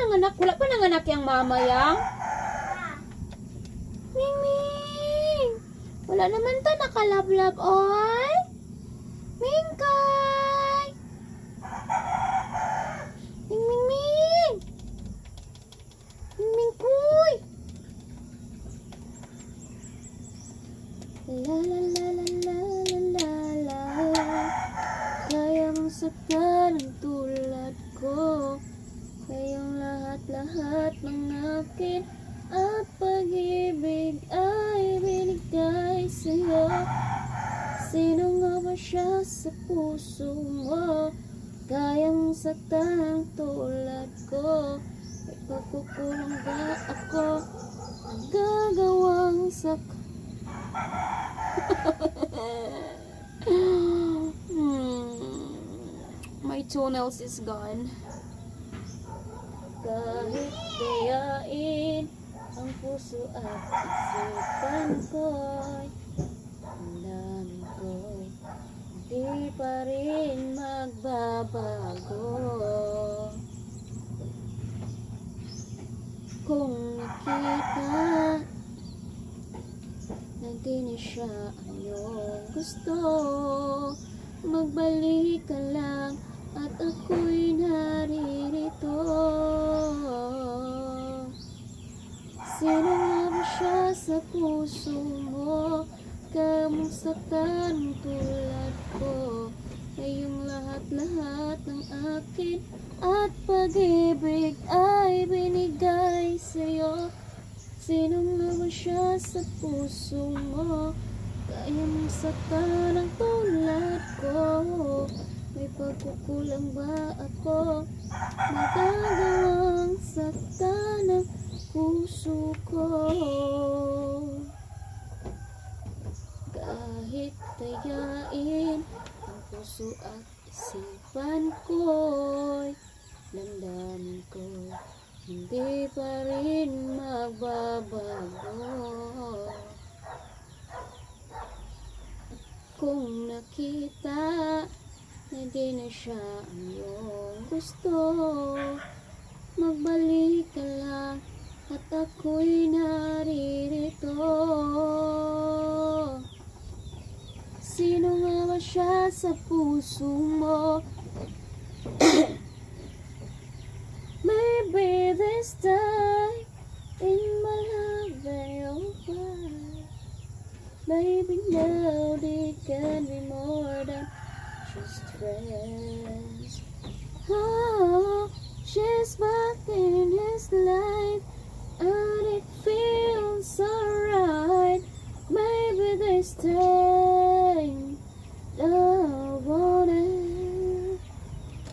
nanganak? Wala pa nanganak yung mama yang? Ming! Wala naman ta nakalablab, oy! Mingkay! Ming! Mingkuy! La la la la la la la la. Kaya mong saktan ang tulad ko. Kayong lahat-lahat ng akin at pag-ibig ay binigay sa'yo. Sino nga ba siya sa puso mo? Kaya mong saktan ang tulad ko. May pagkukulang ba ako? Gagawang My toenails is gone. Kahit kayain ang puso at isipan ko'y damdamin ko'y di pa rin magbabago. Kung nakita na di na siya ang iyong gusto, magbalik ka lang at ako'y naririto. Sino nga ba siya sa puso mo? Kamong saktan tulad ko. Ngayong lahat-lahat ng akin at pag-ibig ay binigay sa'yo. Sino nga ba siya sa puso mo? Kaya mong saktan ang tulad ko. May pagkukulang ba ako? Magagawang saktan ang puso ko. Kahit tayain ang puso at isipan ko'y damdamin ko hindi pa rin magbabago. Kung nakita na di na siya ang iyong gusto, magbalik ka lang at ako'y naririto. Sino nga ba siya sa puso mo? Maybe this time in my life they'll find. Maybe now they can be more than just friends.